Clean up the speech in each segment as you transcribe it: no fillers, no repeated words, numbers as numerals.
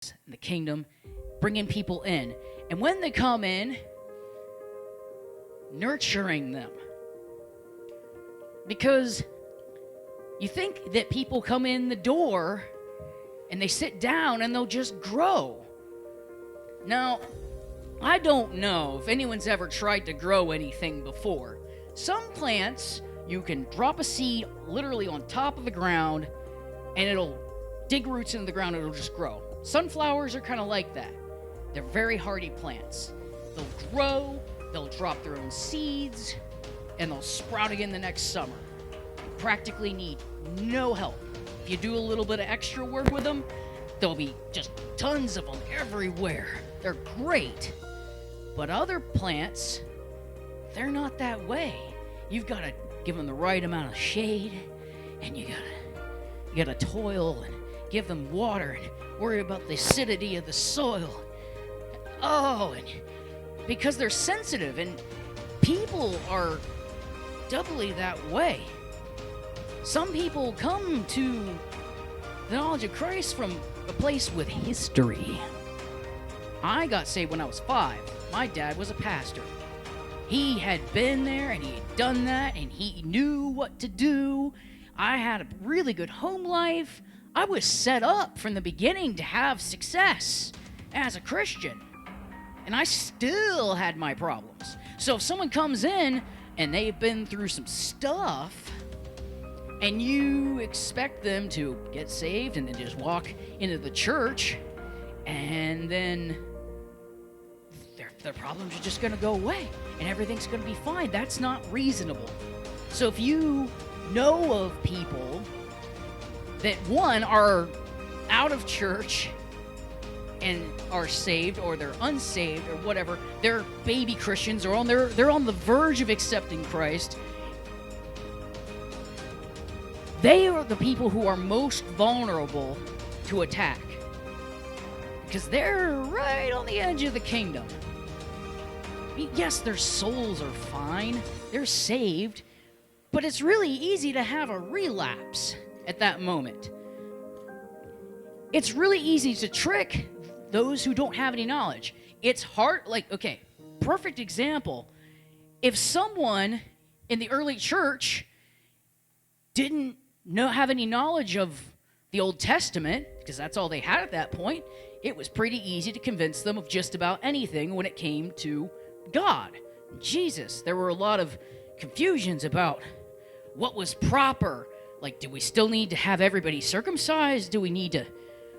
in the kingdom, bringing people in. And when they come in, nurturing them. Because you think that people come in the door and they sit down and they'll just grow. Now, I don't know if anyone's ever tried to grow anything before. Some plants, you can drop a seed literally on top of the ground and it'll dig roots into the ground and it'll just grow. Sunflowers are kind of like that. They're very hardy plants. They'll grow, they'll drop their own seeds, and they'll sprout again the next summer. You practically need no help. If you do a little bit of extra work with them, there'll be just tons of them everywhere. They're great. But other plants, they're not that way. You've got to give them the right amount of shade, and you gotta toil and give them water and worry about the acidity of the soil. Oh, and because they're sensitive, and people are doubly that way. Some people come to the knowledge of Christ from a place with history. I got saved when I was 5. My dad was a pastor. He had been there and he had done that and he knew what to do. I had a really good home life. I was set up from the beginning to have success as a Christian. And I still had my problems. So if someone comes in and they've been through some stuff and you expect them to get saved and then just walk into the church and then their problems are just going to go away and everything's going to be fine, that's not reasonable. So if you know of people that, one, are out of church and are saved, or they're unsaved, or whatever, they're baby Christians, or they're on the verge of accepting Christ, they are the people who are most vulnerable to attack. Because they're right on the edge of the kingdom. Yes, their souls are fine, they're saved, but it's really easy to have a relapse at that moment. It's really easy to trick those who don't have any knowledge. It's hard, perfect example. If someone in the early church didn't have any knowledge of the Old Testament, because that's all they had at that point, it was pretty easy to convince them of just about anything when it came to God, Jesus. There were a lot of confusions about what was proper. Like, do we still need to have everybody circumcised? Do we need to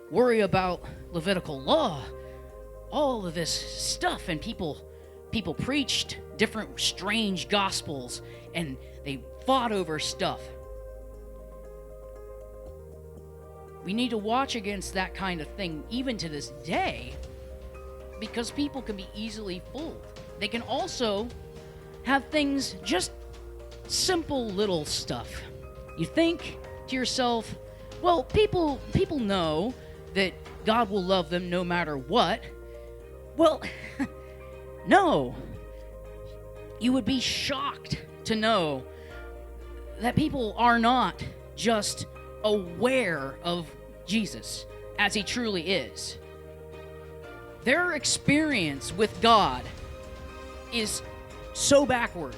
worry about Levitical law? All of this stuff, and people preached different strange gospels, and they fought over stuff. We need to watch against that kind of thing even to this day, because people can be easily fooled. They can also have things, just simple little stuff. You think to yourself, well, people know that God will love them no matter what. Well, no. You would be shocked to know that people are not just aware of Jesus as he truly is. Their experience with God is so backward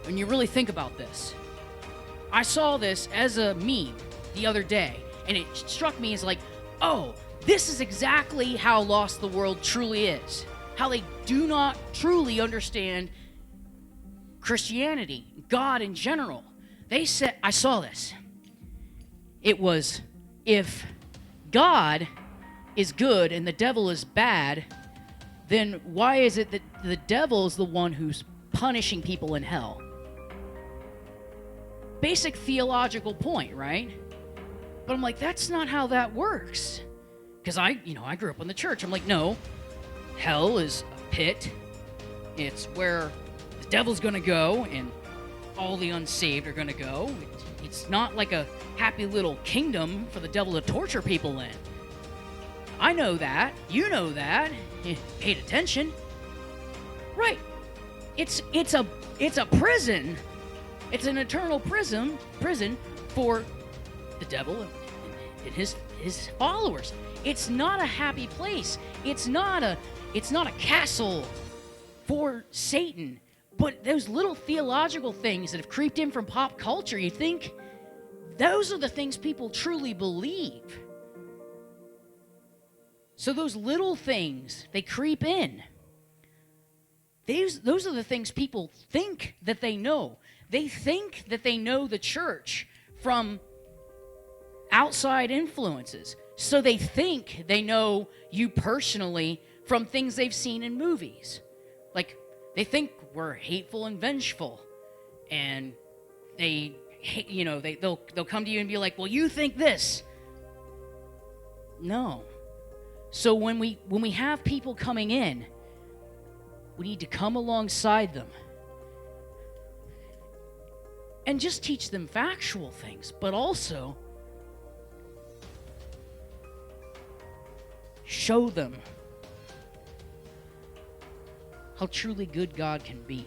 when you really think about this. I saw this as a meme the other day, and it struck me as like, oh, this is exactly how lost the world truly is. How they do not truly understand Christianity, God in general. They said, I saw this. It was, if God is good and the devil is bad, then why is it that the devil is the one who's punishing people in hell? Basic theological point, right? But I'm like, that's not how that works. Because I grew up in the church. I'm like, no, hell is a pit. It's where the devil's going to go and all the unsaved are going to go. It's not like a happy little kingdom for the devil to torture people in. I know that. You know that. You paid attention. Right. It's a prison. It's an eternal prison for the devil and his followers. It's not a happy place. It's not a castle for Satan. But those little theological things that have creeped in from pop culture, you think those are the things people truly believe. So those little things, they creep in. Those are the things people think that they know. They think that they know the church from outside influences. So they think they know you personally from things they've seen in movies. Like, they think we're hateful and vengeful. And they'll come to you and be like, well, you think this. No. So when we have people coming in, we need to come alongside them and just teach them factual things, but also show them how truly good God can be.